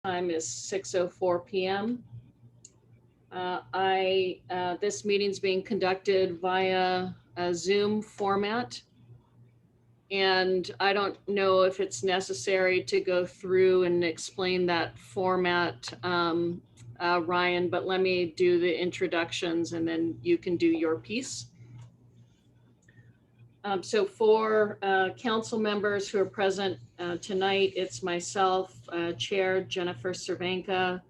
time is 6:04 p.m. This meeting's being conducted via a Zoom format. And I don't know if it's necessary to go through and explain that format, Ryan, but let me do the introductions and then you can do your piece. So for council members who are present tonight, it's myself, Chair Jennifer Cervenka,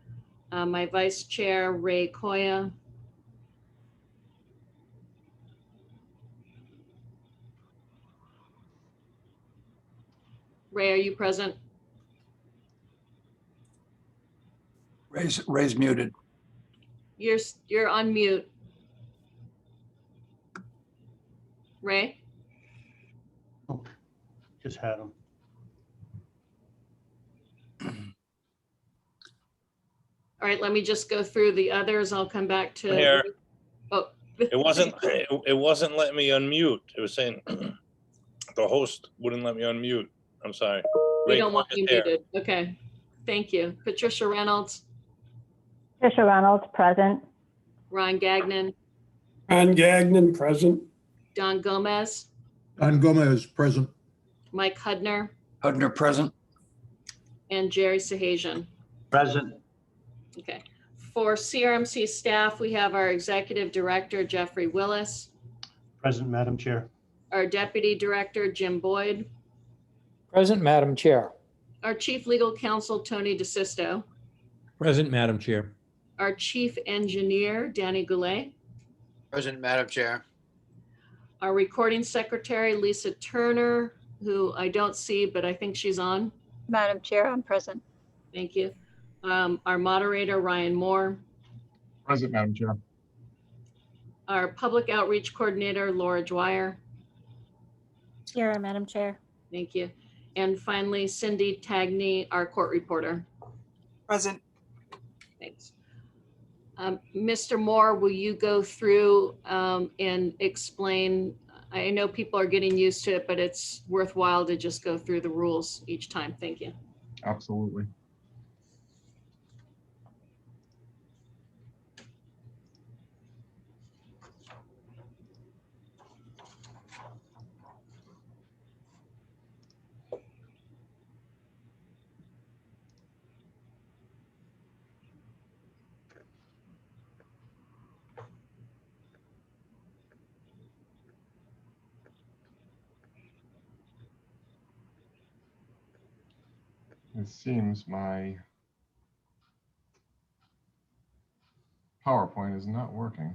my Vice Chair Ray Koya, Ray, are you present? Ray's muted. You're on mute. Ray? Oh, just had him. All right, let me just go through the others. I'll come back to. Here. Oh. It wasn't letting me unmute. It was saying the host wouldn't let me unmute. I'm sorry. We Ray don't want Koya's you here. muted. Okay, thank you. Patricia Reynolds, Patricia Reynolds, present. Ron Gagnon, Ron Gagnon, present. Don Gomez, Don Gomez, present. Mike Hudner, Hudner present. and Jerry Sahajian. Present. Okay. For CRMC staff, we have our Executive Director, Jeffrey Willis, Present, Madam Chair. our Deputy Director, Jim Boyd, Present, Madam Chair. our Chief Legal Counsel, Tony DeSisto, Present, Madam Chair. our Chief Engineer, Danny Goulet, Present, Madam Chair. our Recording Secretary, Lisa Turner, who I don't see, but I think she's on. Madam Chair, I'm present. Thank you. Our moderator, Ryan Moore, Present, Madam Chair. our Public Outreach Coordinator, Laura Dwyer. Here, Madam Chair. Thank you. And finally, Cindy Tagney, our court reporter. Present. Thanks. Mr. Moore, will you go through and explain? I know people are getting used to it, but it's worthwhile to just go through the rules each time. Thank you. Absolutely. It seems my PowerPoint is not working.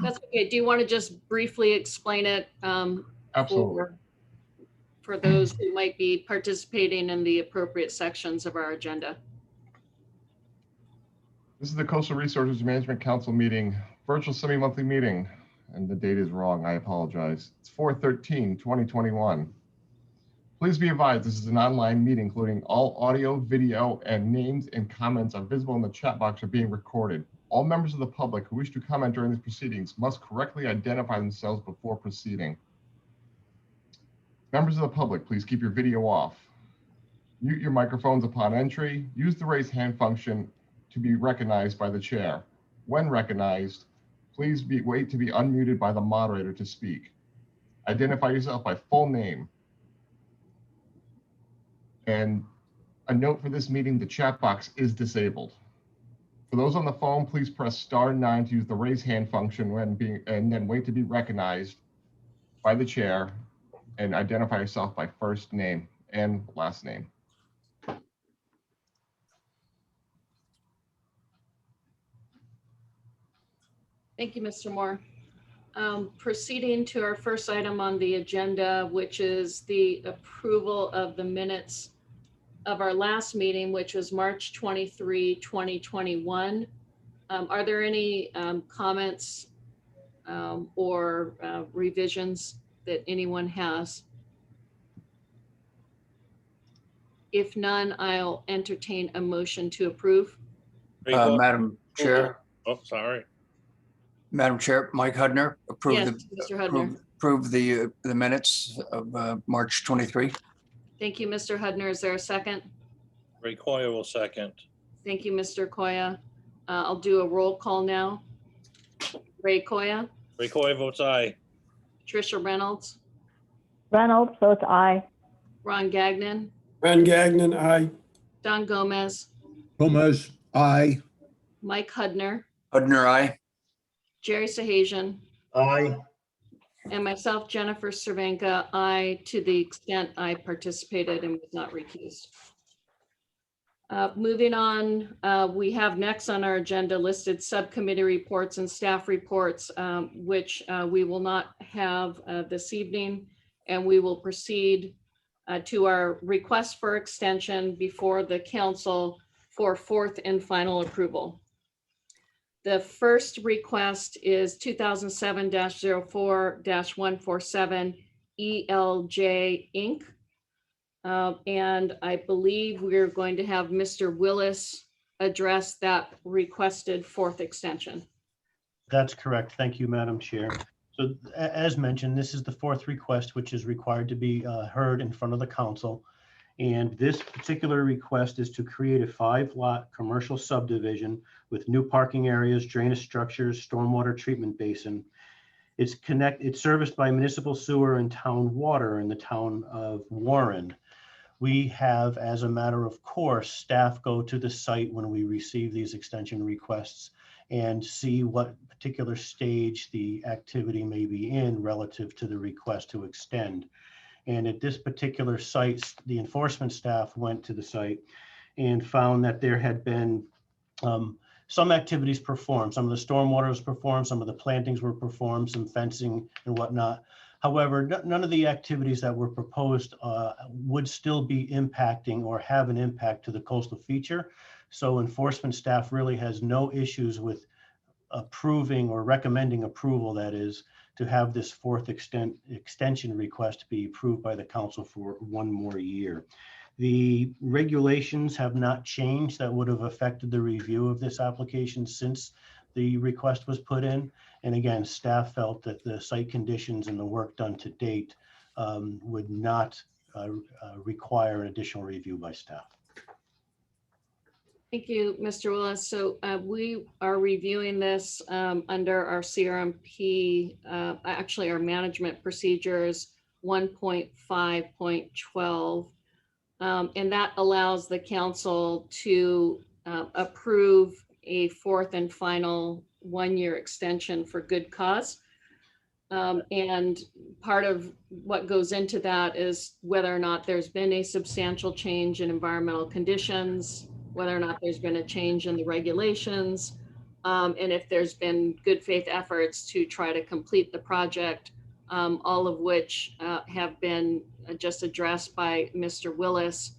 That's okay. Do you want to just briefly explain it Absolutely. for those who might be participating in the appropriate sections of our agenda? This is the Coastal Resources Management Council meeting, virtual semi-monthly meeting, and the date is wrong. I apologize. It's 4/13/2021. Please be advised, this is an online meeting, including all audio, video, and names and comments are visible in the chat box are being recorded. All members of the public who wish to comment during these proceedings must correctly identify themselves before proceeding. Members of the public, please keep your video off. Mute your microphones upon entry. Use the raise hand function to be recognized by the chair. When recognized, please wait to be unmuted by the moderator to speak. Identify yourself by full name. And a note for this meeting, the chat box is disabled. For those on the phone, please press *9 to use the raise hand function and then wait to be recognized by the chair and identify yourself by first name and last name. Thank you, Mr. Moore. Proceeding to our first item on the agenda, which is the approval of the minutes of our last meeting, which was March 23, 2021. Are there any comments or revisions that anyone has? If none, I'll entertain a motion to approve. Madam Chair. Oh, sorry. Madam Chair, Mike Hudner, Yes, Mr. Hudner. approve the minutes of March 23. Thank you, Mr. Hudner. Is there a second? Ray Coyer will second. Thank you, Mr. Koya. I'll do a roll call now. Ray Koya, Ray Coyer votes aye. Tricia Reynolds, Reynolds votes aye. Ron Gagnon, Ron Gagnon, aye. Don Gomez, Gomez, aye. Mike Hudner, Hudner, aye. Jerry Sahajian, Aye. and myself, Jennifer Cervenka, I, to the extent I participated and was not recused. Moving on, we have next on our agenda listed subcommittee reports and staff reports, which we will not have this evening, and we will proceed to our request for extension before the council for fourth and final approval. The first request is 2007-04-147 ELJ Inc. And I believe we're going to have Mr. Willis address that requested fourth extension. That's correct. Thank you, Madam Chair. So as mentioned, this is the fourth request, which is required to be heard in front of the council. And this particular request is to create a 5-lot commercial subdivision with new parking areas, drainage structures, stormwater treatment basin. It's serviced by municipal sewer and town water in the town of Warren. We have, as a matter of course, staff go to the site when we receive these extension requests and see what particular stage the activity may be in relative to the request to extend. And at this particular site, the enforcement staff went to the site and found that there had been some activities performed. Some of the stormwater was performed, some of the plantings were performed, some fencing and whatnot. However, none of the activities that were proposed would still be impacting or have an impact to the coastal feature. So enforcement staff really has no issues with approving or recommending approval, that is, to have this fourth extension request be approved by the council for 1 more year. The regulations have not changed that would have affected the review of this application since the request was put in. And again, staff felt that the site conditions and the work done to date would not require an additional review by staff. Thank you, Mr. Willis. So we are reviewing this under our CRMP, actually our management procedures 1.5.12. And that allows the council to approve a fourth and final 1-year extension for good cause. And part of what goes into that is whether or not there's been a substantial change in environmental conditions, whether or not there's been a change in the regulations, and if there's been good faith efforts to try to complete the project, all of which have been just addressed by Mr. Willis.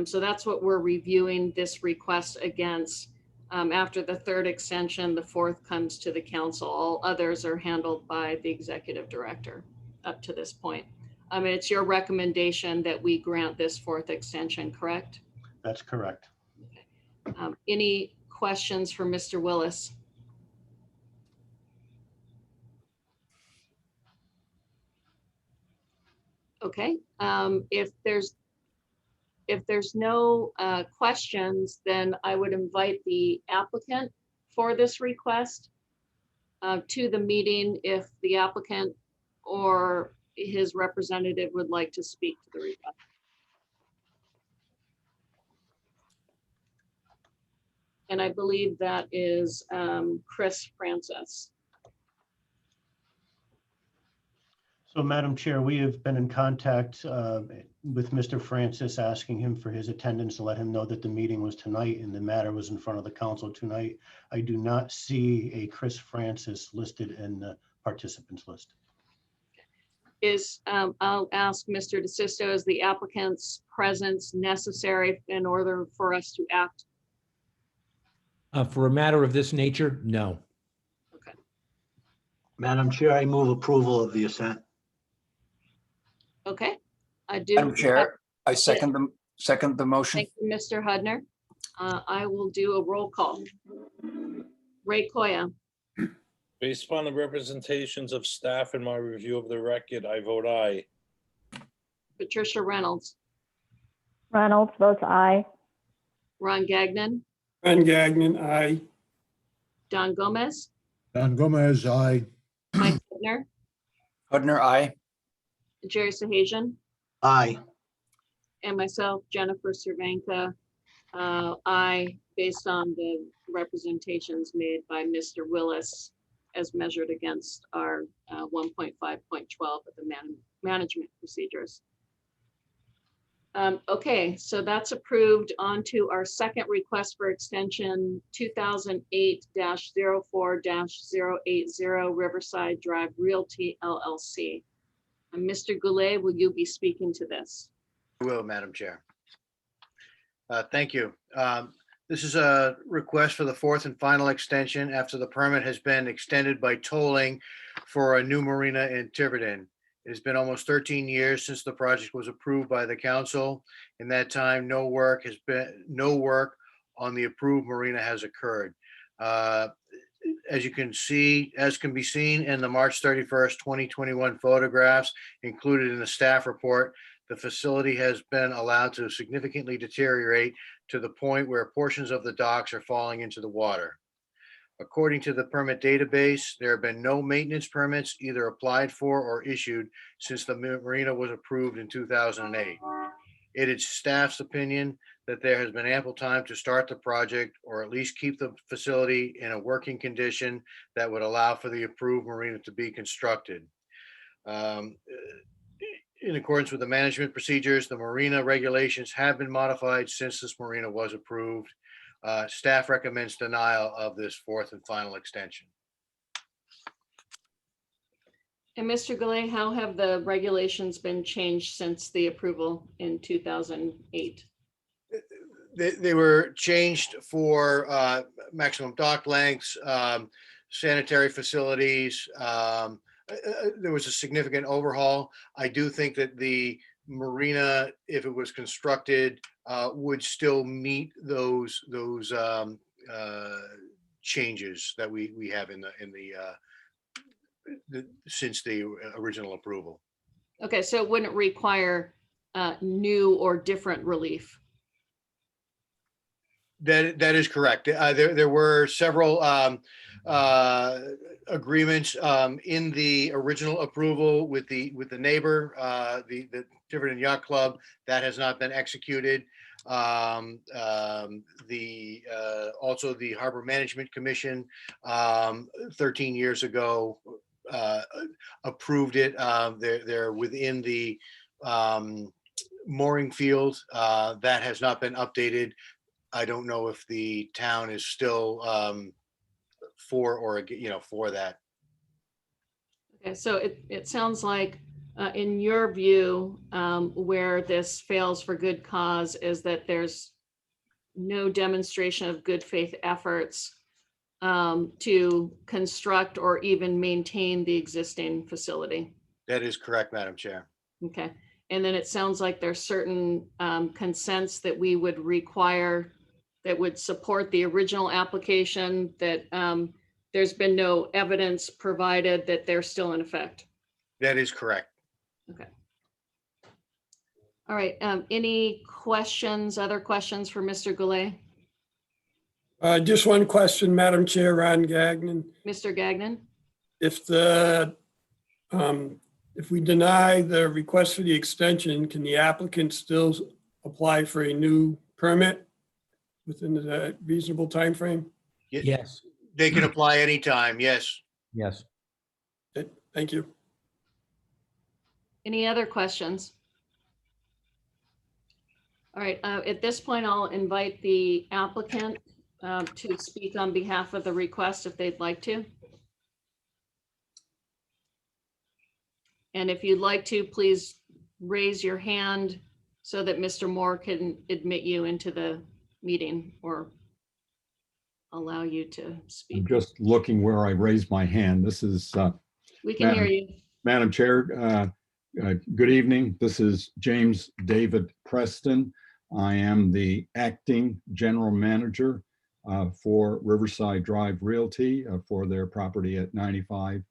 So that's what we're reviewing this request against. After the third extension, the fourth comes to the council. All others are handled by the executive director up to this point. It's your recommendation that we grant this fourth extension, correct? That's correct. Any questions for Mr. Willis? Okay, if there's no questions, then I would invite the applicant for this request to the meeting if the applicant or his representative would like to speak to the request. And I believe that is Chris Francis. So, Madam Chair, we have been in contact with Mr. Francis, asking him for his attendance to let him know that the meeting was tonight and the matter was in front of the council tonight. I do not see a Chris Francis listed in the participants list. I'll ask Mr. DeSisto, is the applicant's presence necessary in order for us to act? For a matter of this nature, no. Okay. Madam Chair, I move approval of the assent. Okay, I do. Madam Chair, I second the motion. Thank you, Mr. Hudner. I will do a roll call. Ray Koya, Based upon the representations of staff in my review of the record, I vote aye. Patricia Reynolds, Reynolds votes aye. Ron Gagnon, Ron Gagnon, aye. Don Gomez, Don Gomez, aye. Mike Hudner, Hudner, aye. Jerry Sahajian, Aye. and myself, Jennifer Cervenka. Aye, based on the representations made by Mr. Willis as measured against our 1.5.12 of the management procedures. Okay, so that's approved. On to our second request for extension 2008-04-080 Riverside Drive Realty LLC. Mr. Goulet, will you be speaking to this? I will, Madam Chair. Thank you. This is a request for the fourth and final extension after the permit has been extended by tolling for a new marina in Tiverton. It has been almost 13 years since the project was approved by the council. In that time, no work on the approved marina has occurred. As can be seen in the March 31st, 2021 photographs included in the staff report, the facility has been allowed to significantly deteriorate to the point where portions of the docks are falling into the water. According to the permit database, there have been no maintenance permits either applied for or issued since the marina was approved in 2008. It is staff's opinion that there has been ample time to start the project or at least keep the facility in a working condition that would allow for the approved marina to be constructed. In accordance with the management procedures, the marina regulations have been modified since this marina was approved. Staff recommends denial of this fourth and final extension. And Mr. Goulet, how have the regulations been changed since the approval in 2008? They were changed for maximum dock lengths, sanitary facilities. There was a significant overhaul. I do think that the marina, if it was constructed, would still meet those changes that we have in the since the original approval. Okay, so it wouldn't require new or different relief. That is correct. There were several agreements in the original approval with the neighbor, the Tiverton Yacht Club, that has not been executed. Also the Harbor Management Commission 13 years ago approved it. They're within the mooring field that has not been updated. I don't know if the town is still for that. Okay, so it sounds like in your view, where this fails for good cause is that there's no demonstration of good faith efforts to construct or even maintain the existing facility. That is correct, Madam Chair. Okay, and then it sounds like there's certain consents that we would require that would support the original application, that there's been no evidence provided that they're still in effect. That is correct. Okay. All right, any questions, other questions for Mr. Goulet? Just one question, Madam Chair, Ron Gagnon. Mr. Gagnon? If we deny the request for the extension, can the applicant still apply for a new permit within the reasonable time frame? Yes, They can apply anytime, yes. yes. Thank you. Any other questions? All right, at this point, I'll invite the applicant to speak on behalf of the request if they'd like to. And if you'd like to, please raise your hand so that Mr. Moore can admit you into the meeting or allow you to speak. I'm just looking where I raised my hand. This is We can hear you. Madam Chair. Good evening. This is James David Preston. I am the acting general manager for Riverside Drive Realty for their property at 95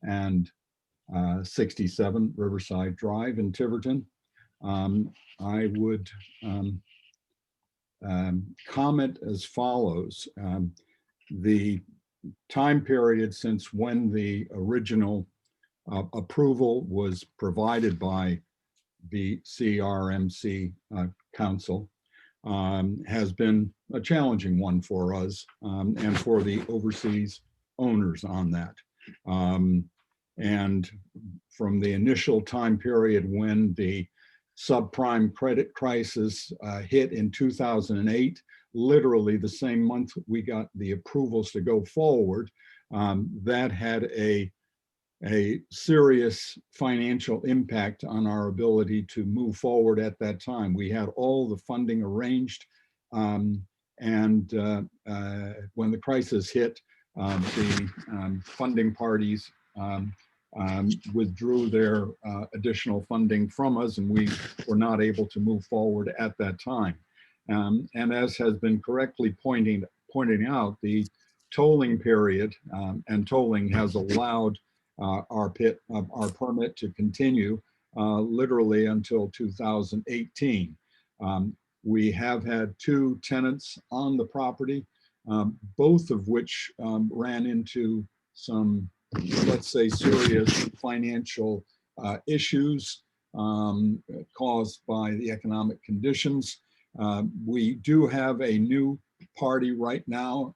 and 67 Riverside Drive in Tiverton. I would comment as follows. The time period since when the original approval was provided by the CRMC Council has been a challenging one for us and for the overseas owners on that. And from the initial time period when the subprime credit crisis hit in 2008, literally the same month we got the approvals to go forward, that had a serious financial impact on our ability to move forward at that time. We had all the funding arranged, and when the crisis hit, the funding parties withdrew their additional funding from us, and we were not able to move forward at that time. And as has been correctly pointing out, the tolling period and tolling has allowed our permit to continue literally until 2018. We have had 2 tenants on the property, both of which ran into some, let's say, serious financial issues caused by the economic conditions. We do have a new party right now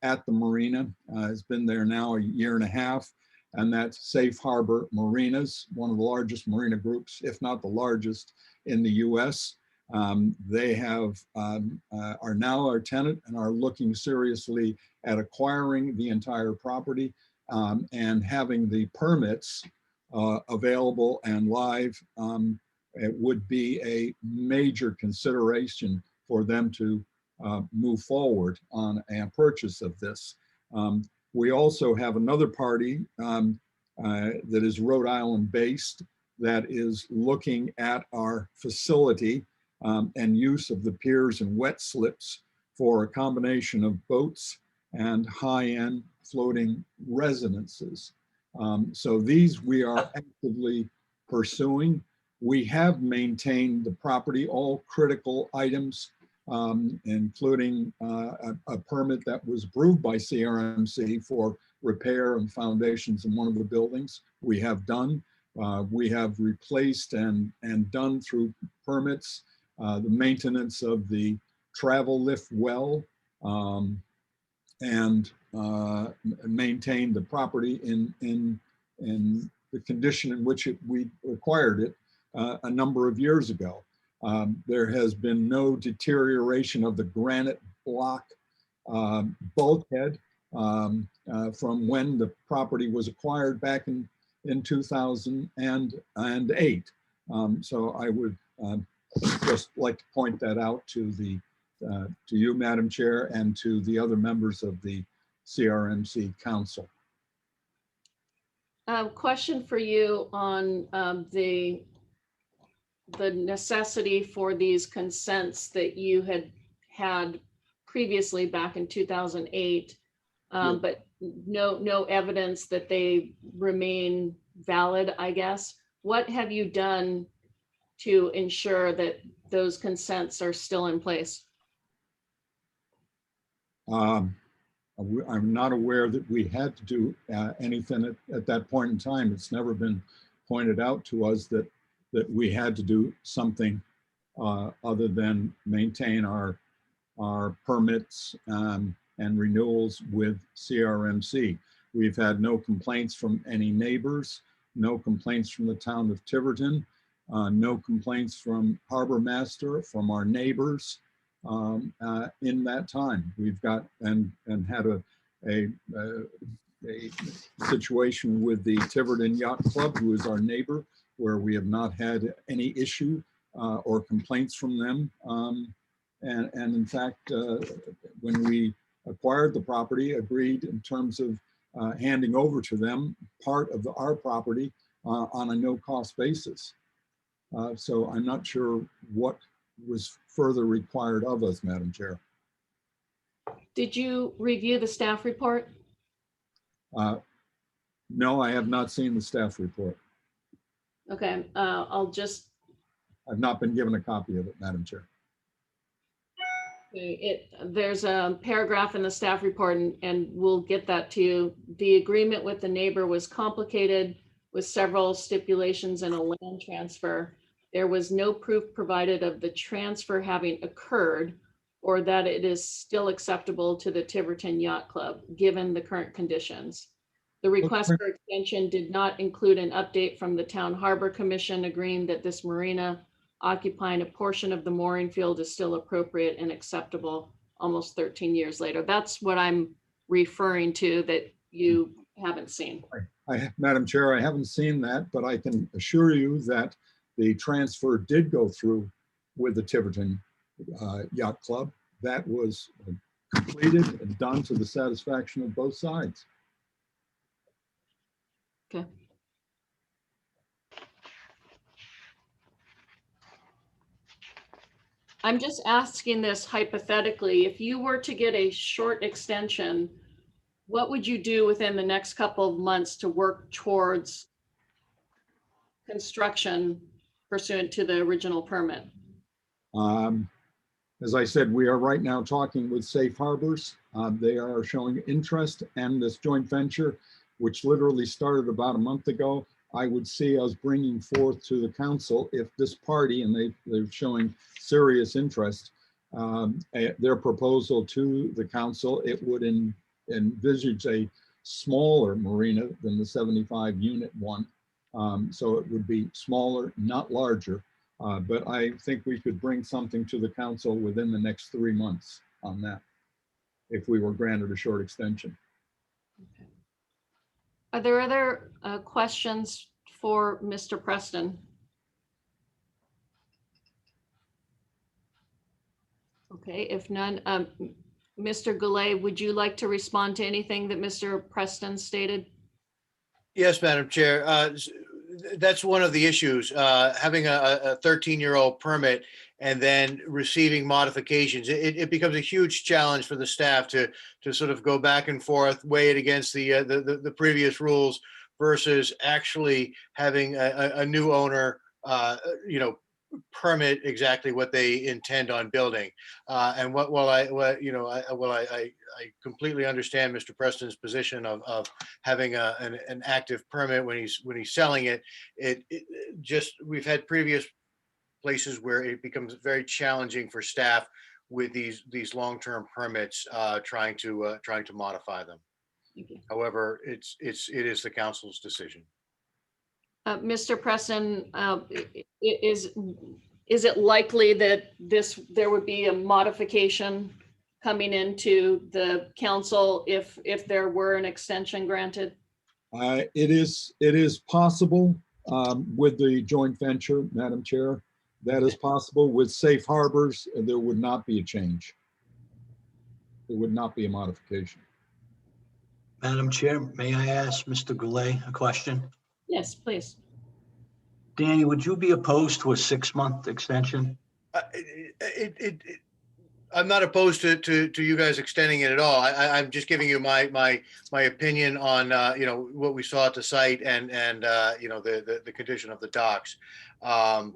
at the marina. It's been there now a year and a half, and that's Safe Harbor Marinas, one of the largest marina groups, if not the largest in the US. They have are now our tenant and are looking seriously at acquiring the entire property and having the permits available and live. It would be a major consideration for them to move forward on a purchase of this. We also have another party that is Rhode Island based that is looking at our facility and use of the piers and wet slips for a combination of boats and high-end floating residences. So these we are actively pursuing. We have maintained the property, all critical items, including a permit that was approved by CRMC for repair and foundations in one of the buildings. We have done. We have replaced and done through permits the maintenance of the travel lift well and maintained the property in the condition in which we acquired it a number of years ago. There has been no deterioration of the granite block bulkhead from when the property was acquired back in 2008. So I would just like to point that out to you, Madam Chair, and to the other members of the CRMC Council. Question for you on the necessity for these consents that you had previously back in 2008, but no evidence that they remain valid, I guess. What have you done to ensure that those consents are still in place? I'm not aware that we had to do anything at that point in time. It's never been pointed out to us that we had to do something other than maintain our permits and renewals with CRMC. We've had no complaints from any neighbors, no complaints from the town of Tiverton, no complaints from Harbor Master, from our neighbors in that time. We've got and had a situation with the Tiverton Yacht Club, who is our neighbor, where we have not had any issue or complaints from them. And in fact, when we acquired the property, agreed in terms of handing over to them part of our property on a no-cost basis. So I'm not sure what was further required of us, Madam Chair. Did you review the staff report? No, I have not seen the staff report. Okay, I'll just I've not been given a copy of it, Madam Chair. There's a paragraph in the staff report, and we'll get that to you. The agreement with the neighbor was complicated with several stipulations and a land transfer. There was no proof provided of the transfer having occurred or that it is still acceptable to the Tiverton Yacht Club, given the current conditions. The request for extension did not include an update from the Town Harbor Commission agreeing that this marina occupying a portion of the mooring field is still appropriate and acceptable almost 13 years later. That's what I'm referring to that you haven't seen. Madam Chair, I haven't seen that, but I can assure you that the transfer did go through with the Tiverton Yacht Club. That was completed and done to the satisfaction of both sides. Okay. I'm just asking this hypothetically. If you were to get a short extension, what would you do within the next couple of months to work towards construction pursuant to the original permit? As I said, we are right now talking with Safe Harbors. They are showing interest in this joint venture, which literally started about a month ago. I would see us bringing forth to the council if this party, and they're showing serious interest, their proposal to the council, it would envisage a smaller marina than the 75 unit one. So it would be smaller, not larger. But I think we could bring something to the council within the next 3 months on that, if we were granted a short extension. Okay. Are there other questions for Mr. Preston? Okay, if none, Mr. Goulet, would you like to respond to anything that Mr. Preston stated? Yes, Madam Chair. That's one of the issues, having a 13-year-old permit and then receiving modifications. It becomes a huge challenge for the staff to sort of go back and forth, weigh it against the previous rules versus actually having a new owner, permit exactly what they intend on building. And I completely understand Mr. Preston's position of having an active permit when he's selling it. We've had previous places where it becomes very challenging for staff with these long-term permits, trying to modify them. However, it is the council's decision. Mr. Preston, is it likely that there would be a modification coming into the council if there were an extension granted? It is possible with the joint venture, Madam Chair. That is possible. With Safe Harbors, there would not be a change. There would not be a modification. Madam Chair, may I ask Mr. Goulet a question? Yes, please. Danny, would you be opposed to a 6-month extension? I'm not opposed to you guys extending it at all. I'm just giving you my opinion on what we saw at the site and the condition of the docks. No,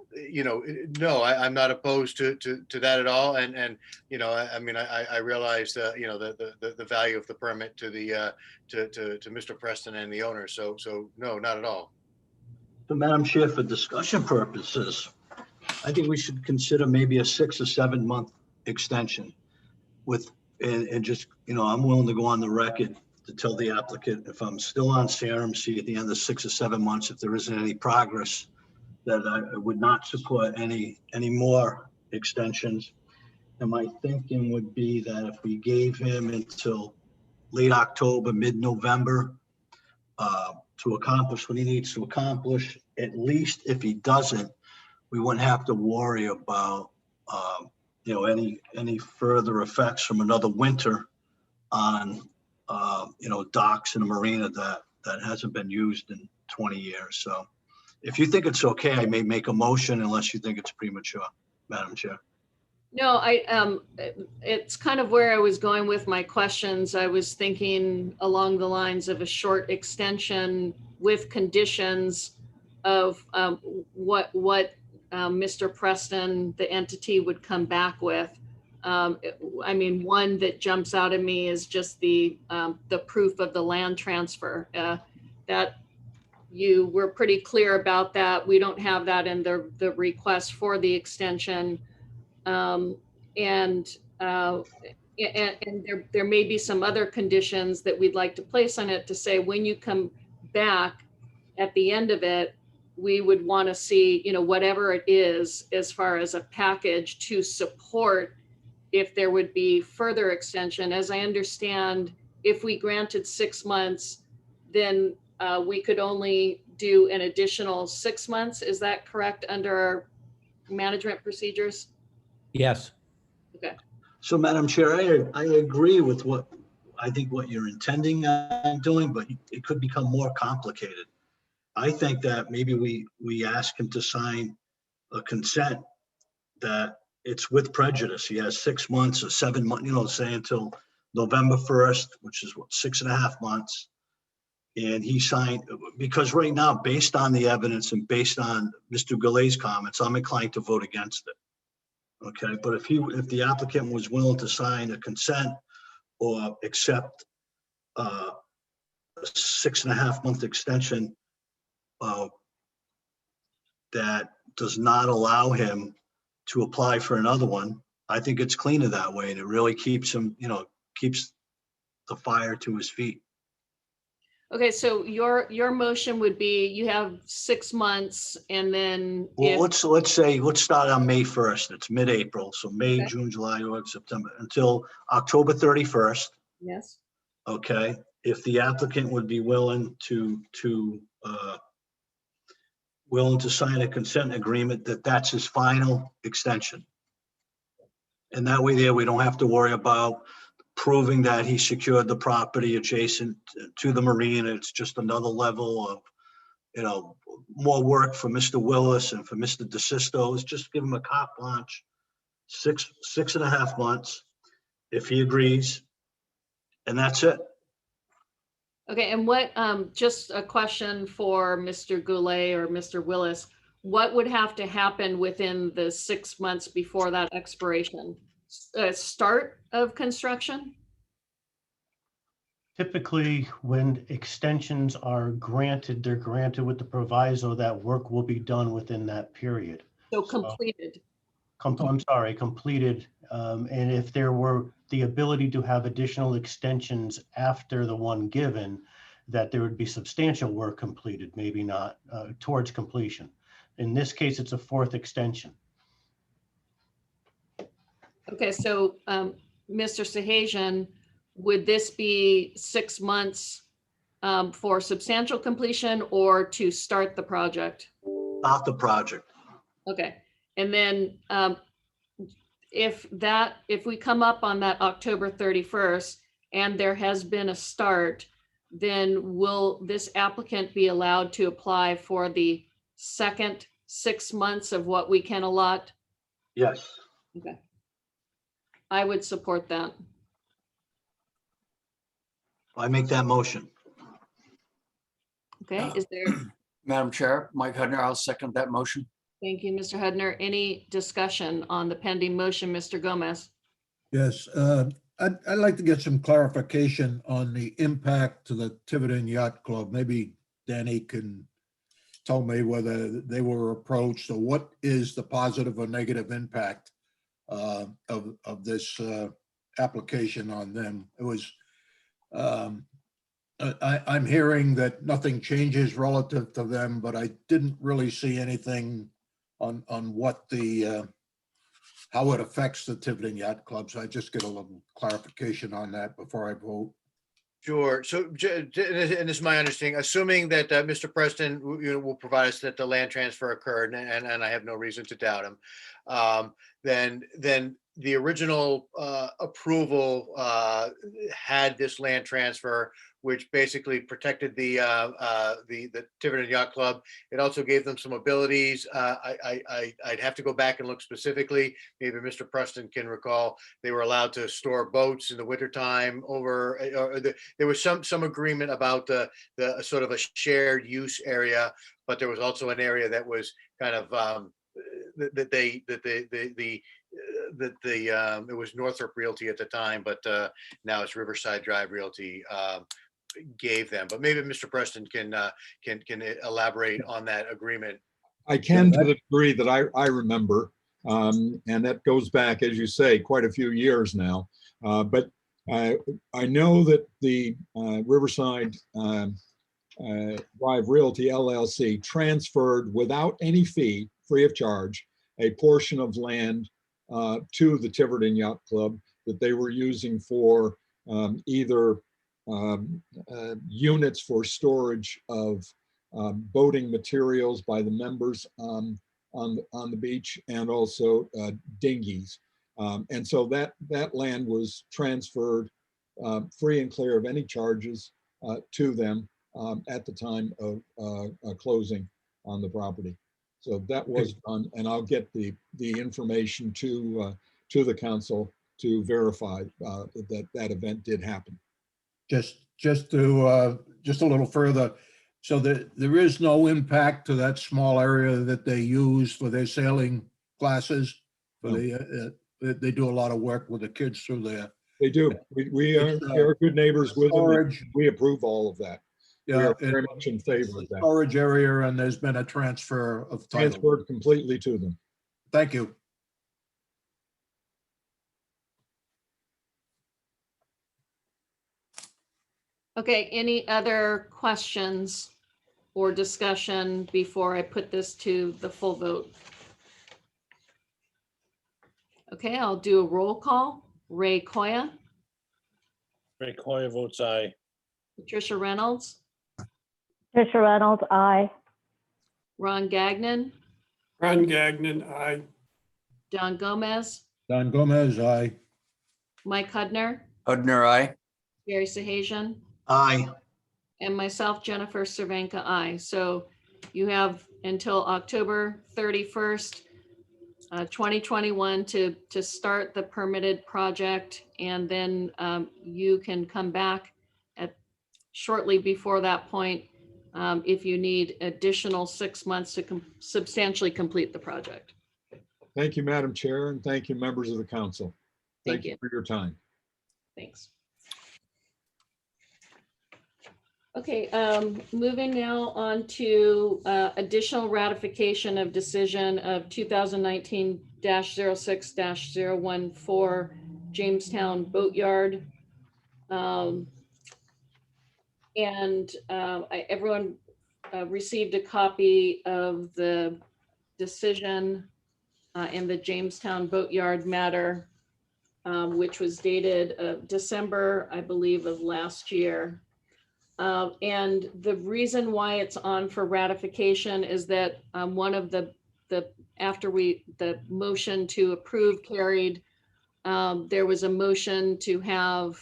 I'm not opposed to that at all. And I realize the value of the permit to Mr. Preston and the owner. So no, not at all. So, Madam Chair, for discussion purposes, I think we should consider maybe a 6 or 7 month extension and just, I'm willing to go on the record to tell the applicant if I'm still on CRMC at the end of 6 or 7 months, if there isn't any progress, that I would not support any more extensions. And my thinking would be that if we gave him until late October, mid-November, to accomplish what he needs to accomplish, at least if he doesn't, we wouldn't have to worry about any further effects from another winter on docks in a marina that hasn't been used in 20 years. So if you think it's okay, I may make a motion unless you think it's premature, Madam Chair. No, it's kind of where I was going with my questions. I was thinking along the lines of a short extension with conditions of what Mr. Preston, the entity, would come back with. I mean, one that jumps out at me is just the proof of the land transfer. That you were pretty clear about that. We don't have that in the request for the extension. And there may be some other conditions that we'd like to place on it to say, when you come back at the end of it, we would want to see, whatever it is, as far as a package to support if there would be further extension. As I understand, if we granted 6 months, then we could only do an additional 6 months. Is that correct under our management procedures? Yes. Okay. So Madam Chair, I agree with what you're intending on doing, but it could become more complicated. I think that maybe we ask him to sign a consent that it's with prejudice. He has 6 months or 7 months, say until November 1st, which is what, 6.5 months. And he signed, because right now, based on the evidence and based on Mr. Goulet's comments, I'm inclined to vote against it. Okay, but if the applicant was willing to sign a consent or accept a 6.5 month extension that does not allow him to apply for another one, I think it's cleaner that way, and it really keeps him, keeps the fire to his feet. Okay, so your motion would be, you have 6 months, and then Well, let's start on May 1st. It's mid-April, so May, Okay. June, July, August, September, until October 31st. Yes. Okay, if the applicant would be willing to sign a consent agreement, that's his final extension. And that way there, we don't have to worry about proving that he secured the property adjacent to the marina. It's just another level of, more work for Mr. Willis and for Mr. DeSisto. Just give him a carte blanche, 6.5 months, if he agrees, and that's it. Okay, and what, just a question for Mr. Goulet or Mr. Willis, what would have to happen within the 6 months before that expiration? Start of construction? Typically, when extensions are granted, they're granted with the proviso that work will be done within that period. So completed. Completed. And if there were the ability to have additional extensions after the one given, that there would be substantial work completed, maybe not towards completion. In this case, it's a fourth extension. Okay, so Mr. Sahajian, would this be 6 months for substantial completion or to start the project? Start the project. Okay, and then if we come up on that October 31st and there has been a start, then will this applicant be allowed to apply for the second 6 months of what we can allot? Yes. Okay. I would support that. I make that motion. Okay, is there, Madam Chair, Mike Hudner, I'll second that motion. thank you, Mr. Hudner. Any discussion on the pending motion, Mr. Gomez? Yes, I'd like to get some clarification on the impact to the Tibetan Yacht Club. Maybe Danny can tell me whether they were approached, or what is the positive or negative impact of this application on them. It was, I'm hearing that nothing changes relative to them, but I didn't really see anything on what the how it affects the Tibetan Yacht Club. So I just get a little clarification on that before I vote. Sure. So, and this is my understanding, assuming that Mr. Preston will provide us that the land transfer occurred, and I have no reason to doubt him, then the original approval had this land transfer, which basically protected the Tibetan Yacht Club. It also gave them some abilities. I'd have to go back and look specifically. Maybe Mr. Preston can recall. They were allowed to store boats in the wintertime there was some agreement about the sort of a shared use area, but there was also an area that was kind of it was Northrop Realty at the time, but now it's Riverside Drive Realty gave them. But maybe Mr. Preston can elaborate on that agreement. I can to the degree that I remember, and that goes back, as you say, quite a few years now. But I know that the Riverside Drive Realty LLC transferred without any fee, free of charge, a portion of land to the Tiverton Yacht Club that they were using for either units for storage of boating materials by the members on the beach, and also dinghies. And so that land was transferred free and clear of any charges to them at the time of closing on the property. So that was done, and I'll get the information to the council to verify that event did happen. Just a little further. So there is no impact to that small area that they use for their sailing classes? No. They do a lot of work with the kids through there. They do. We are good neighbors with them. Storage. We approve all of that. We Yeah, are very much in favor of that. storage area, and there's been a transfer of title. Transferred completely to them. Thank you. Okay, any other questions or discussion before I put this to the full vote? Okay, I'll do a roll call. Ray Koya, Ray Coy votes aye. Patricia Reynolds, Tricia Reynolds, aye. Ron Gagnon, Ron Gagnon, aye. Don Gomez, Don Gomez, aye. Mike Hudner, Hudner, aye. Gary Sahajian, Aye. and myself, Jennifer Cervenka, aye. So you have until October 31st, 2021 to start the permitted project, and then you can come back at shortly before that point if you need additional 6 months to substantially complete the project. Thank you, Madam Chair, and thank you, members of the council. Thank you. For your time. Thanks. Okay, moving now on to additional ratification of decision of 2019-06-014 Jamestown Boatyard. Everyone received a copy of the decision in the Jamestown Boatyard matter, which was dated December, I believe, of last year. And the reason why it's on for ratification is that one of the motion to approve carried, there was a motion to have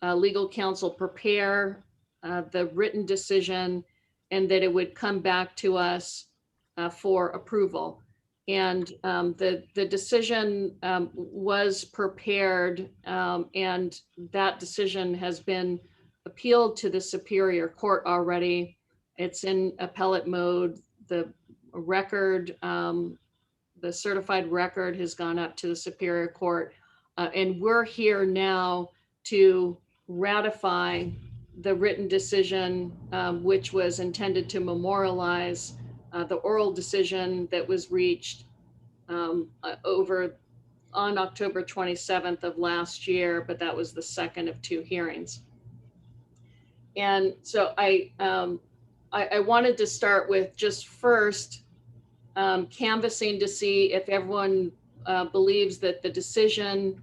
legal counsel prepare the written decision, and that it would come back to us for approval. And the decision was prepared, and that decision has been appealed to the Superior Court already. It's in appellate mode. The record, the certified record has gone up to the Superior Court. And we're here now to ratify the written decision, which was intended to memorialize the oral decision that was reached on October 27th of last year, but that was the second of two hearings. And so I wanted to start with just first canvassing to see if everyone believes that the decision,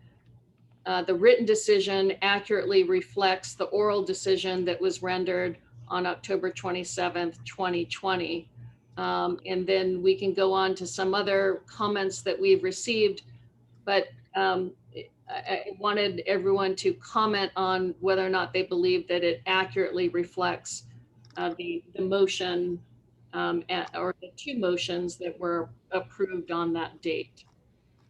the written decision accurately reflects the oral decision that was rendered on October 27th, 2020. And then we can go on to some other comments that we've received, but I wanted everyone to comment on whether or not they believe that it accurately reflects the motion or the two motions that were approved on that date.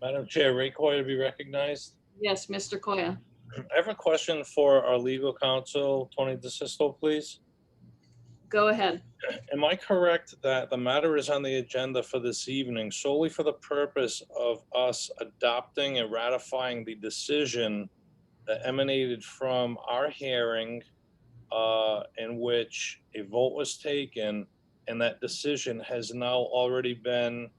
Madam Chair, Ray Coy to be recognized. Yes, Mr. Koya. I have a question for our legal counsel, Tony DeSisto, please. Go ahead. Am I correct that the matter is on the agenda for this evening solely for the purpose of us adopting and ratifying the decision that emanated from our hearing in which a vote was taken, and that decision has now already been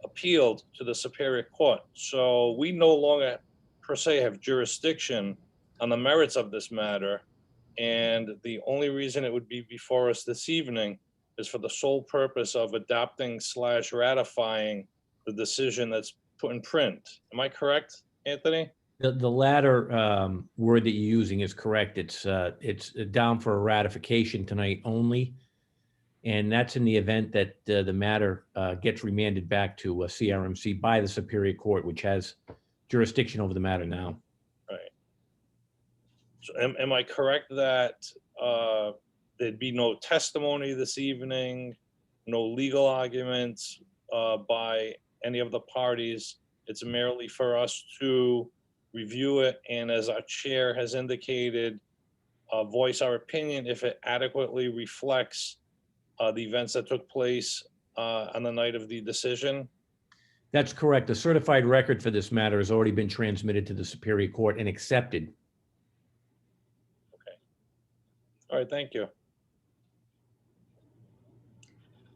appealed to the Superior Court? So we no longer per se have jurisdiction on the merits of this matter. And the only reason it would be before us this evening is for the sole purpose of adopting / ratifying the decision that's put in print. Am I correct, Anthony? The latter word that you're using is correct. It's down for a ratification tonight only. And that's in the event that the matter gets remanded back to CRMC by the Superior Court, which has jurisdiction over the matter now. Right. So am I correct that there'd be no testimony this evening, no legal arguments by any of the parties? It's merely for us to review it, and as our chair has indicated, voice our opinion if it adequately reflects the events that took place on the night of the decision? That's correct. The certified record for this matter has already been transmitted to the Superior Court and accepted. All right, thank you.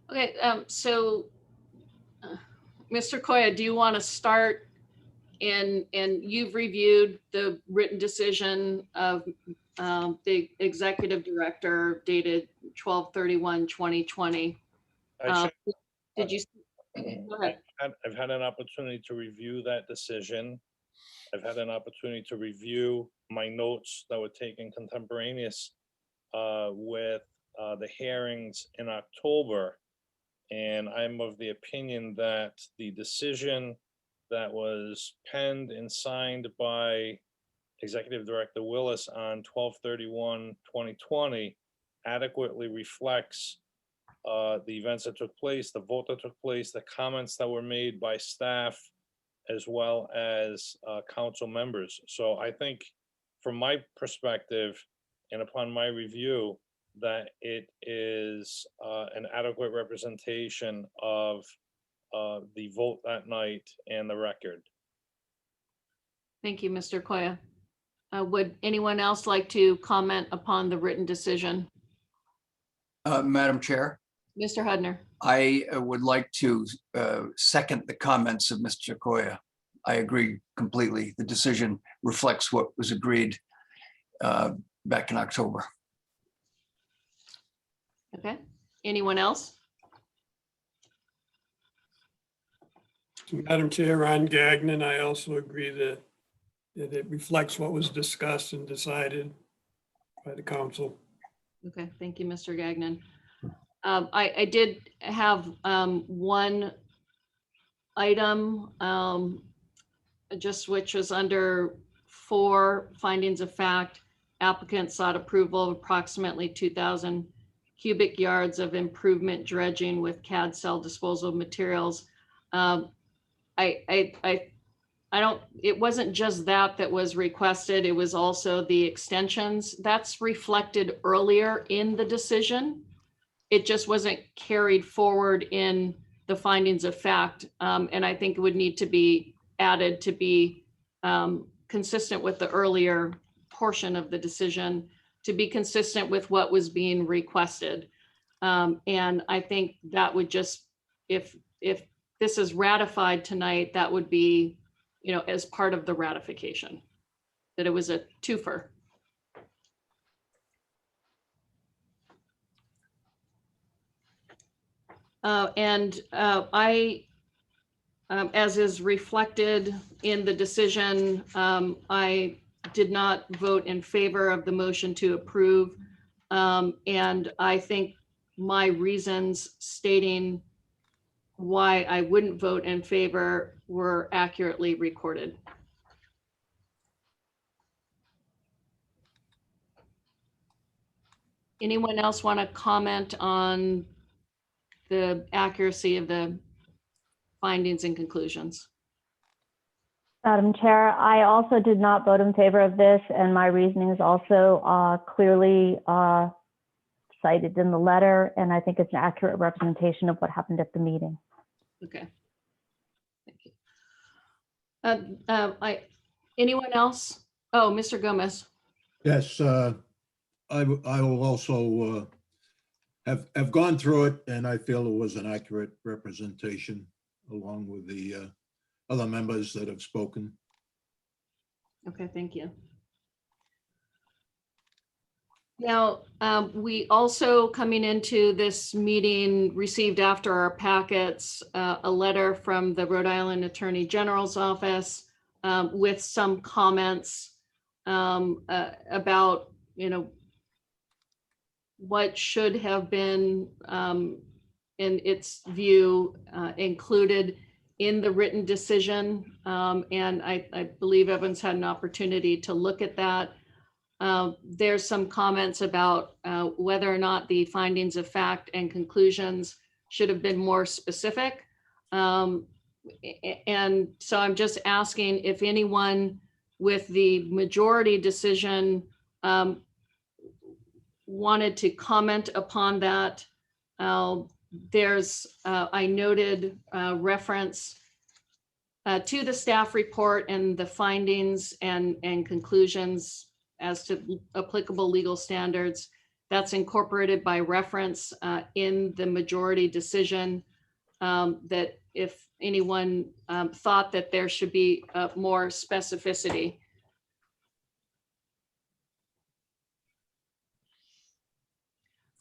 Okay, so Mr. Koya, do you want to start and you've reviewed the written decision of the executive director dated 12/31/2020. Did you? Go ahead. I've had an opportunity to review that decision. I've had an opportunity to review my notes that were taken contemporaneous with the hearings in October. And I'm of the opinion that the decision that was penned and signed by Executive Director Willis on 12/31/2020 adequately reflects the events that took place, the vote that took place, the comments that were made by staff, as well as council members. So I think from my perspective and upon my review, that it is an adequate representation of the vote that night and the record. Thank you, Mr. Koya. Would anyone else like to comment upon the written decision? Madam Chair, Mr. Hudner. I would like to second the comments of Mr. Koya. I agree completely. The decision reflects what was agreed back in October. Okay. Anyone else? Madam Chair, Ron Gagnon, I also agree that it reflects what was discussed and decided by the council. Okay, thank you, Mr. Gagnon. I did have one item, just which was under 4 findings of fact. Applicant sought approval of approximately 2,000 cubic yards of improvement dredging with CAD cell disposal materials. It wasn't just that was requested. It was also the extensions that's reflected earlier in the decision. It just wasn't carried forward in the findings of fact. And I think it would need to be added to be consistent with the earlier portion of the decision, to be consistent with what was being requested. And I think that would just, if this is ratified tonight, that would be, as part of the ratification, that it was a twofer. As is reflected in the decision, I did not vote in favor of the motion to approve. And I think my reasons stating why I wouldn't vote in favor were accurately recorded. Anyone else want to comment on the accuracy of the findings and conclusions? Madam Chair, I also did not vote in favor of this, and my reasonings also clearly cited in the letter, and I think it's an accurate representation of what happened at the meeting. Okay. Thank you. Anyone else? Oh, Mr. Gomez. Yes, I will also have gone through it, and I feel it was an accurate representation along with the other members that have spoken. Okay, thank you. Now, we also, coming into this meeting, received after our packets a letter from the Rhode Island Attorney General's office with some comments about, what should have been, in its view, included in the written decision. And I believe everyone's had an opportunity to look at that. There's some comments about whether or not the findings of fact and conclusions should have been more specific. And so I'm just asking if anyone with the majority decision wanted to comment upon that. I noted reference to the staff report and the findings and conclusions as to applicable legal standards. That's incorporated by reference in the majority decision, that if anyone thought that there should be more specificity.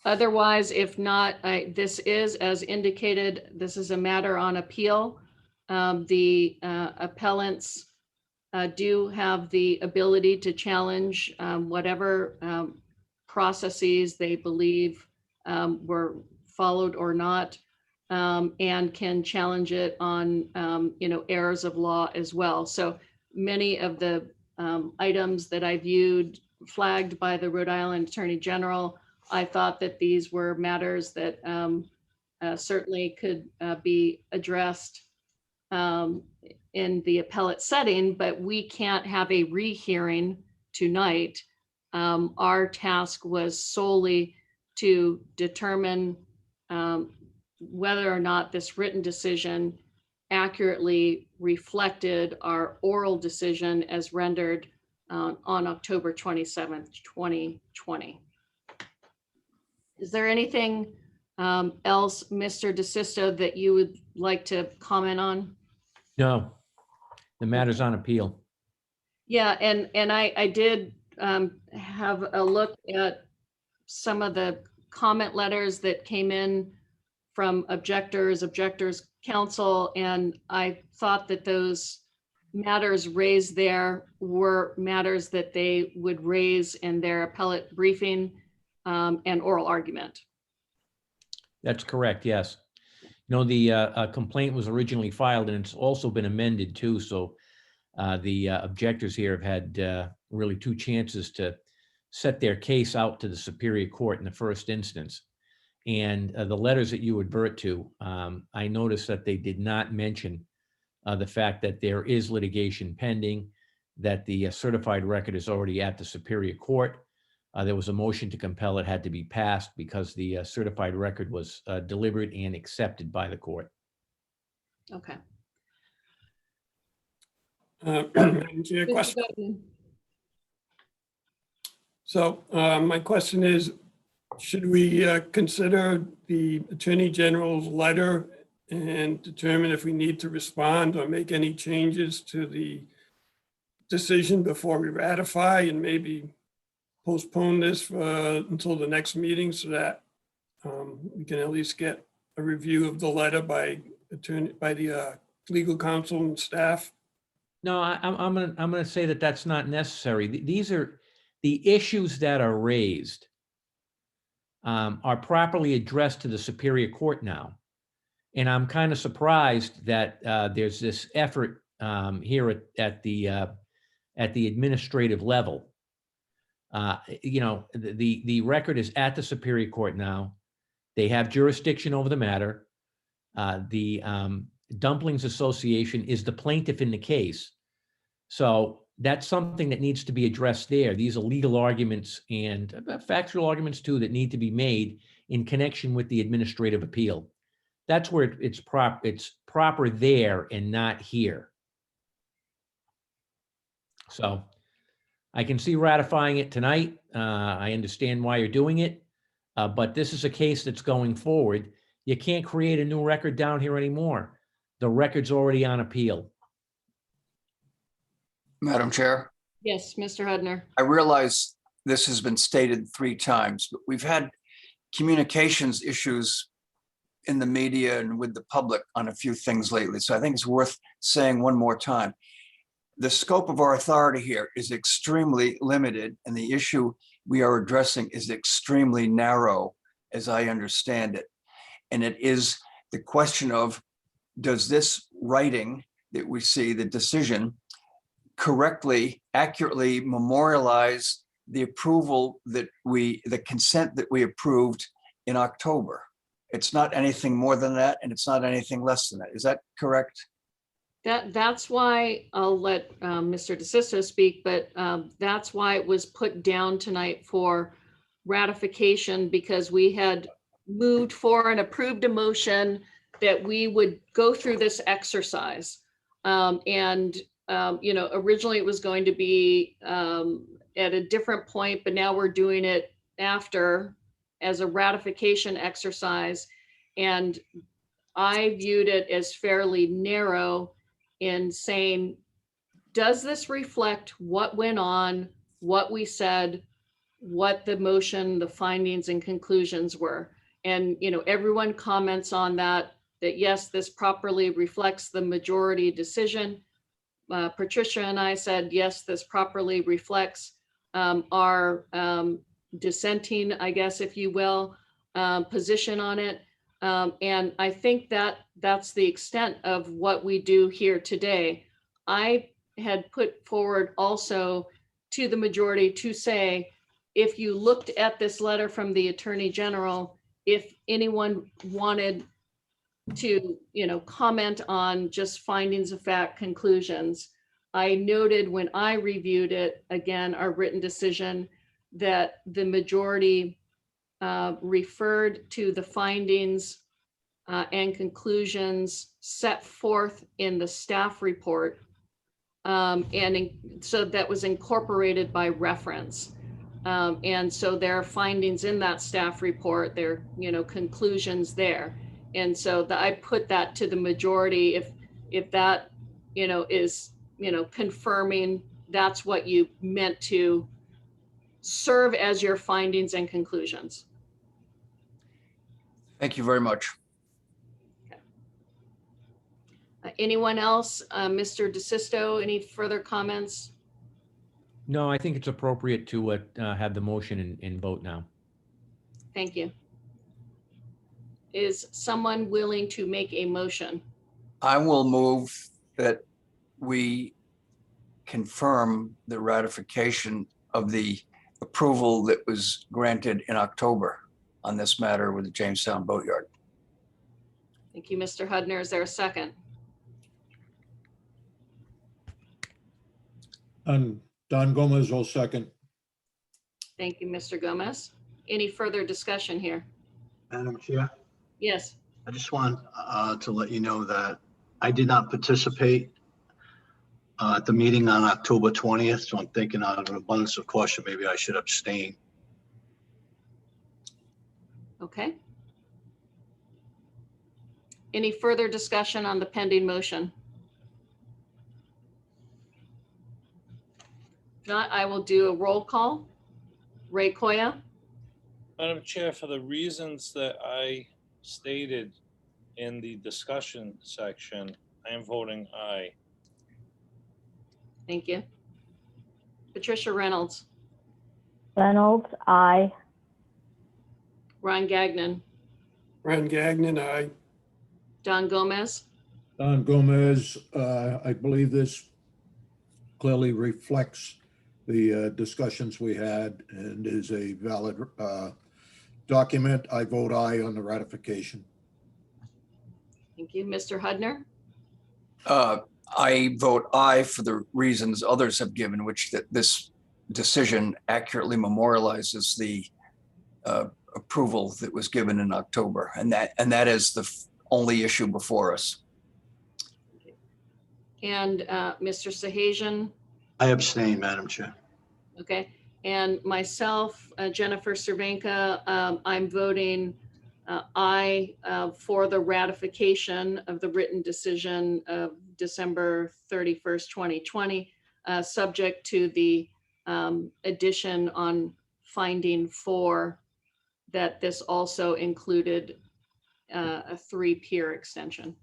Otherwise, if not, this is, as indicated, this is a matter on appeal. The appellants do have the ability to challenge whatever processes they believe were followed or not, and can challenge it on errors of law as well. So many of the items that I viewed flagged by the Rhode Island Attorney General, I thought that these were matters that certainly could be addressed in the appellate setting, but we can't have a rehearing tonight. Our task was solely to determine whether or not this written decision accurately reflected our oral decision as rendered on October 27th, 2020. Is there anything else, Mr. DeSisto, that you would like to comment on? No, the matter's on appeal. Yeah, and I did have a look at some of the comment letters that came in from objectors counsel, and I thought that those matters raised there were matters that they would raise in their appellate briefing and oral argument. That's correct, yes. The complaint was originally filed and it's also been amended too. So the objectors here have had really two chances to set their case out to the Superior Court in the first instance. And the letters that you advert to, I noticed that they did not mention the fact that there is litigation pending, that the certified record is already at the Superior Court. There was a motion to compel it had to be passed because the certified record was delivered and accepted by the court. Okay. Madam Chair, question. So my question is, should we consider the Attorney General's letter and determine if we need to respond or make any changes to the decision before we ratify, and maybe postpone this until the next meeting so that we can at least get a review of the letter by the legal counsel and staff? No, I'm gonna say that that's not necessary. These are the issues that are raised are properly addressed to the Superior Court now. And I'm kind of surprised that there's this effort here at the administrative level. The record is at the Superior Court now. They have jurisdiction over the matter. The Dumplings Association is the plaintiff in the case. So that's something that needs to be addressed there. These are legal arguments and factual arguments too that need to be made in connection with the administrative appeal. That's where it's proper there and not here. So I can see ratifying it tonight. I understand why you're doing it, but this is a case that's going forward. You can't create a new record down here anymore. The record's already on appeal. Madam Chair, Yes, Mr. Hudner. I realize this has been stated 3 times, but we've had communications issues in the media and with the public on a few things lately. So I think it's worth saying one more time. The scope of our authority here is extremely limited, and the issue we are addressing is extremely narrow, as I understand it. And it is the question of, does this writing that we see, the decision, correctly, accurately memorialize the approval that the consent that we approved in October? It's not anything more than that, and it's not anything less than that. Is that correct? That's why I'll let Mr. DeSisto speak, but that's why it was put down tonight for ratification, because we had moved for and approved a motion that we would go through this exercise. Originally it was going to be at a different point, but now we're doing it after as a ratification exercise. And I viewed it as fairly narrow in saying, does this reflect what went on, what we said, what the motion, the findings and conclusions were? And, everyone comments on that yes, this properly reflects the majority decision. Patricia and I said, yes, this properly reflects our dissenting, I guess, if you will, position on it. And I think that's the extent of what we do here today. I had put forward also to the majority to say, if you looked at this letter from the Attorney General, if anyone wanted to, comment on just findings of fact, conclusions. I noted when I reviewed it, again, our written decision, that the majority referred to the findings and conclusions set forth in the staff report. So that was incorporated by reference. And so there are findings in that staff report, there are, conclusions there. And so I put that to the majority, if that, is, confirming that's what you meant to serve as your findings and conclusions. Thank you very much. Anyone else? Mr. DeSisto, any further comments? No, I think it's appropriate to have the motion and vote now. Thank you. Is someone willing to make a motion? I will move that we confirm the ratification of the approval that was granted in October on this matter with the Jamestown Boatyard. Thank you, Mr. Hudner. Is there a second? And Don Gomez will second. Thank you, Mr. Gomez. Any further discussion here? Madam Chair, Yes. I just want to let you know that I did not participate at the meeting on October 20th, so I'm thinking out of an abundance of caution, maybe I should abstain. Okay. Any further discussion on the pending motion? If not, I will do a roll call. Ray Koya, Madam Chair, for the reasons that I stated in the discussion section, I am voting aye. thank you. Patricia Reynolds, Reynolds, aye. Ron Gagnon, Ron Gagnon, aye. Don Gomez, Don Gomez, I believe this clearly reflects the discussions we had and is a valid document. I vote aye on the ratification. thank you. Mr. Hudner, I vote aye for the reasons others have given, which that this decision accurately memorializes the approval that was given in October. And that is the only issue before us. And Mr. Sahajian, I abstain, Madam Chair. okay. And myself, Jennifer Cervenka, I'm voting aye for the ratification of the written decision of December 31st, 2020, subject to the addition on finding 4 that this also included a 3-pier extension.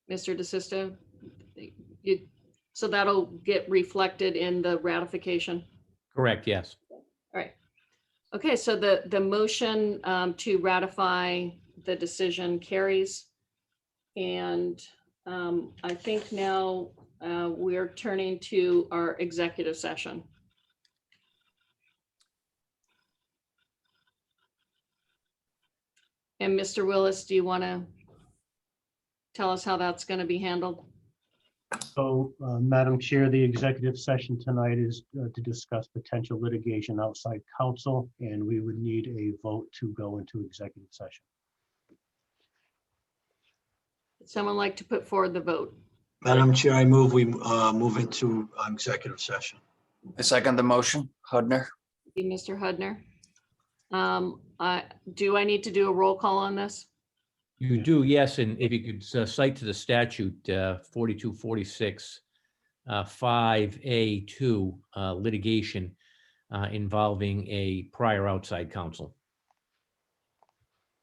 Mr. DeSisto, so that'll get reflected in the ratification? Correct, yes. All right. Okay, so the motion to ratify the decision carries. And I think now we're turning to our executive session. And Mr. Willis, do you want to tell us how that's going to be handled? So, Madam Chair, the executive session tonight is to discuss potential litigation outside counsel, and we would need a vote to go into executive session. Would someone like to put forward the vote? Madam Chair, I move we move into executive session. I second the motion. Hudner? Thank you, Mr. Hudner. Do I need to do a roll call on this? You do, yes, and if you could cite to the statute 4246 5A2 litigation involving a prior outside counsel.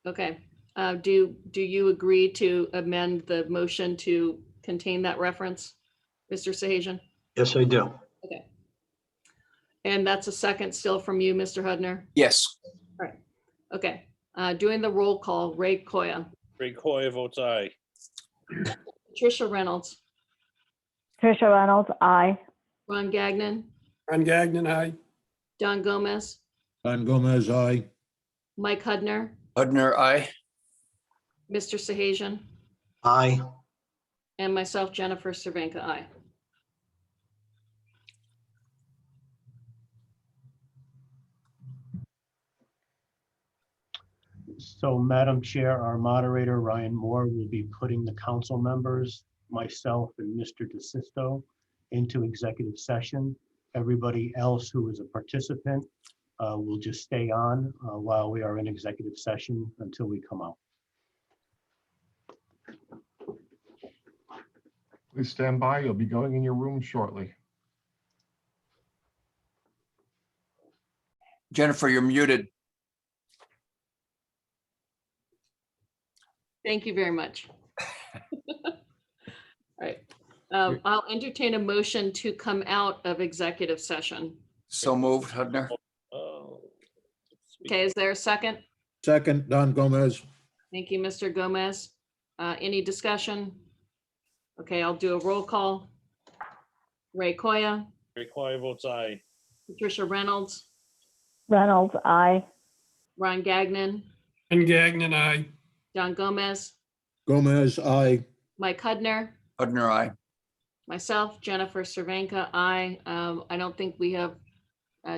Okay. Do you agree to amend the motion to contain that reference, Mr. Sahajian? Yes, I do. Okay. And that's a second still from you, Mr. Hudner? Yes. All right. Okay. Doing the roll call, Ray Koya. Ray Coy votes aye. Patricia Reynolds. Tricia Reynolds, aye. Ron Gagnon. Ron Gagnon, aye. Don Gomez. Don Gomez, aye. Mike Hudner. Hudner, aye. Mr. Sahajian. Aye. And myself, Jennifer Cervenka, aye. So, Madam Chair, our moderator, Ryan Moore, will be putting the council members, myself and Mr. DeSisto into executive session. Everybody else who is a participant will just stay on while we are in executive session until we come out. Please stand by. You'll be going in your room shortly. Jennifer, you're muted. Thank you very much. All right. I'll entertain a motion to come out of executive session. So moved, Hudner. Okay, is there a second? Second, Don Gomez. Thank you, Mr. Gomez. Any discussion? Okay, I'll do a roll call. Ray Koya, Ray Coy votes aye. Patricia Reynolds, Reynolds, aye. Ron Gagnon, Ron Gagnon, aye. Don Gomez, Gomez, aye. Mike Hudner, Hudner, aye. myself, Jennifer Cervenka, aye. I don't think we have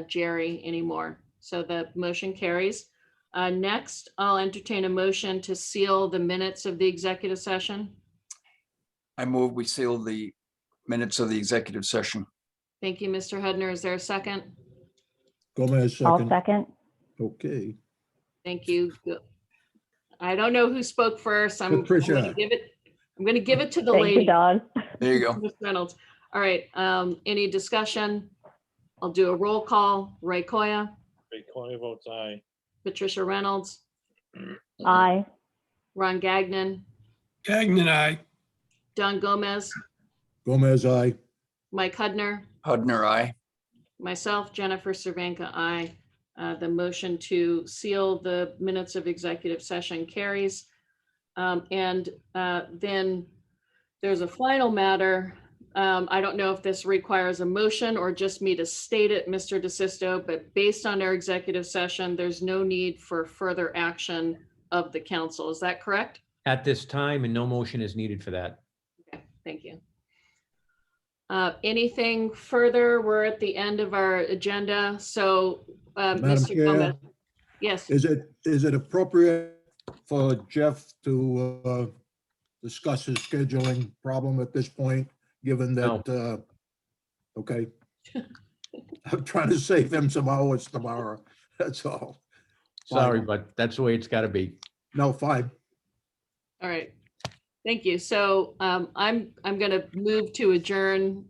Jerry anymore, so the motion carries. Next, I'll entertain a motion to seal the minutes of the executive session. I move we seal the minutes of the executive session. Thank you, Mr. Hudner. Is there a second? Gomez, I'll second. second. Okay. Thank you. I don't know who spoke first. I'm going Patricia. to give it to the Thank lady. you, Don. There you go. Ms. Reynolds. All right, any discussion? I'll do a roll call. Ray Koya, Ray Coy votes aye. Patricia Reynolds, Aye. Ron Gagnon, Gagnon, aye. Don Gomez, Gomez, aye. Mike Hudner, Hudner, aye. myself, Jennifer Cervenka, aye. The motion to seal the minutes of executive session carries. And then there's a final matter I don't know if this requires a motion or just me to state it, Mr. DeSisto, but based on our executive session, there's no need for further action of the council. Is that correct? At this time, and no motion is needed for that. Okay, thank you. Anything further? We're at the end of our agenda. So, Madam Mr. Chair, Gomez. Yes, is it appropriate for Jeff to discuss his scheduling problem at this point, given that, okay. I'm trying to save him some hours tomorrow, that's all. Sorry, Fine. but that's the way it's got to be. No, fine. all right. Thank you. So I'm going to move to adjourn.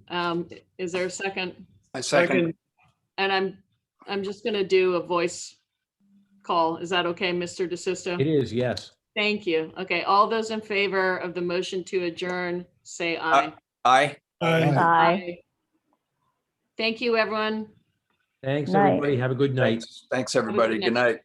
Is there a second? I second. And I'm just going to do a voice call. Is that okay, Mr. DeSisto? It is, yes. Thank you. Okay, all those in favor of the motion to adjourn, say aye. Aye. Aye. Thank you, everyone. Thanks, Night. everybody. Have a good night. Thanks, everybody. Good night.